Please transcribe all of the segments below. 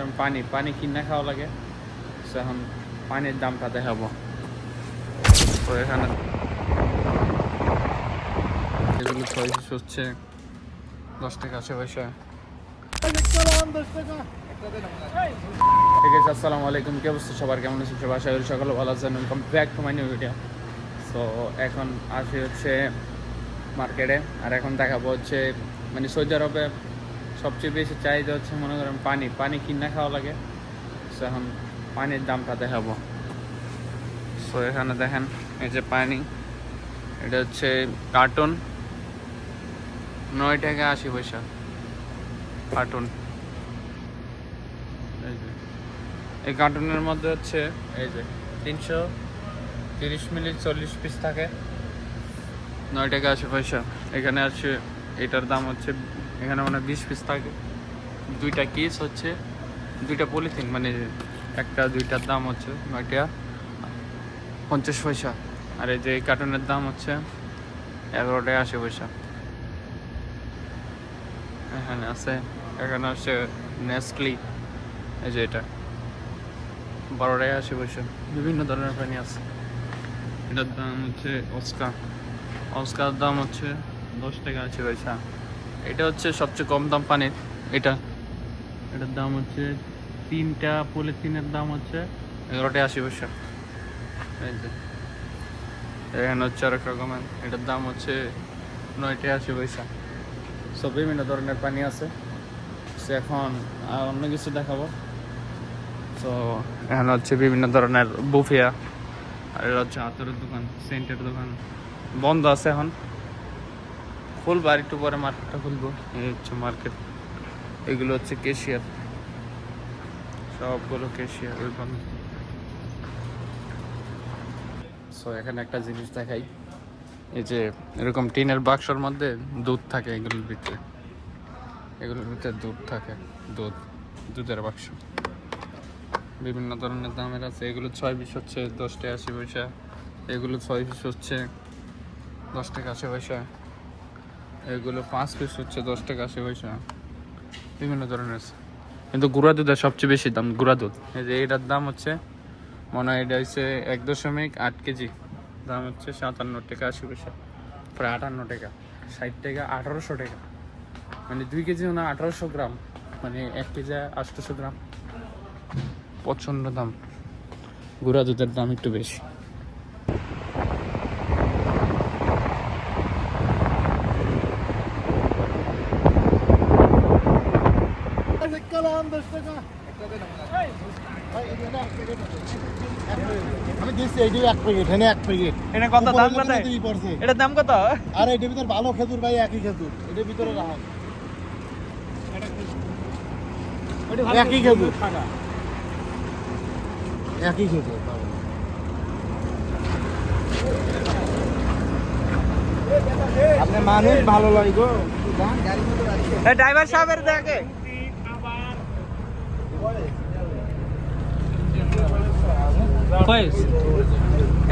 করেন পানি পানি কিনে খাওয়া লাগে। তো এখন পানির দামটা দেখাবো। তো এখানে এগুলো 6 পিস হচ্ছে 10 টাকা আশেপাশে। ঠিক আছে, আসসালামু আলাইকুম। কি অবস্থা সবার, কেমন আছেন সবাই? আশা করি সকালে ভালো আছেন। Welcome back to my new video. So এখন আসি হচ্ছে মার্কেটে, আর এখন দেখাবো হচ্ছে মানে সৌদি আরবে সবচেয়ে বেশি চাহিদা হচ্ছে মনে করেন পানি পানি কিনে খাওয়া লাগে। সো এখন পানির দামটা দেখাবো। সো এখানে দেখেন, এই যে পানি, এটা হচ্ছে কার্টুন 9 টাকা 80 পয়সা কার্টুন। এই কার্টুনের মধ্যে হচ্ছে এই যে 330 মিলি 40 পিস থাকে, 9 টাকা 80 পয়সা। এখানে আছে এটার দাম হচ্ছে, এখানে মানে 20 পিস থাকে, 2টা কেস হচ্ছে 2টা পলিথিন, মানে একটা 2টার দাম হচ্ছে 9 টাকা 50 পয়সা। আর এই যে এই কার্টুনের দাম হচ্ছে 11 টাকা 80 পয়সা। এখানে আছে, এখানে হচ্ছে নেসক্লি, এই যে এটা 12 টাকা 80 পয়সা। বিভিন্ন ধরনের পানি আছে। এটার দাম হচ্ছে অস্কার দাম হচ্ছে 10 টাকা 80 পয়সা। এটা হচ্ছে সবচেয়ে কম দাম পানির। এটার দাম হচ্ছে 3টা পলিথিনের দাম হচ্ছে 11 টাকা 80 পয়সা। এই যে এখানে হচ্ছে আরেক রকমের, এটার দাম হচ্ছে 9 টাকা 80 পয়সা। সব বিভিন্ন ধরনের পানি আছে। সে এখন আর অন্য কিছু দেখাবো। তো এখানে হচ্ছে বিভিন্ন ধরনের বুফিয়া, আর এটা হচ্ছে আতরের দোকান, সেন্টের দোকান। বন্ধ আছে এখন, খুলবো আর একটু পরে মার্কেটটা খুলবো। এই হচ্ছে মার্কেট, এগুলো হচ্ছে ক্যাশিয়ার, সবগুলো ক্যাশিয়ার ওই বন্ধ। সো এখানে একটা জিনিস দেখাই, এই যে এরকম টিনের বাক্সর মধ্যে দুধ থাকে, এগুলোর ভিতরে দুধ থাকে, দুধের বাক্স বিভিন্ন ধরনের দামের আছে। এগুলো 6 পিস হচ্ছে 10 টাকা 80 পয়সা। এগুলো 6 পিস হচ্ছে 10 টাকা 80 পয়সা। এগুলো 5 পিস হচ্ছে 10 টাকা 80 পয়সা। বিভিন্ন ধরনের আছে, কিন্তু গুঁড়া দুধের সবচেয়ে বেশি দাম। গুঁড়া দুধ, এই যে এটার দাম হচ্ছে মনে হয় এটা হচ্ছে 1.8 কেজি, দাম হচ্ছে 57 টাকা 80 পয়সা, প্রায় 58 টাকা, 60 টাকা 1800 টাকা, মানে 2 কেজি না 1800 গ্রাম, মানে 1 কেজি 800 গ্রাম। প্রচণ্ড দাম, গুঁড়া দুধের দাম একটু বেশি। আমি দিচ্ছি এইটা 1 প্যাকেট, হ্যাঁ 1 প্যাকেট। এটা কত দাম কত? এটার দাম কত? আর এটার ভিতর ভালো খেজুর ভাই, একই খেজুর এটার ভিতরে রাখা, একই খেজুর, একই খেজুর। আপনি মানুষ ভালো লাগো। ড্রাইভার সাহেবের দেখে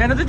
এনে তো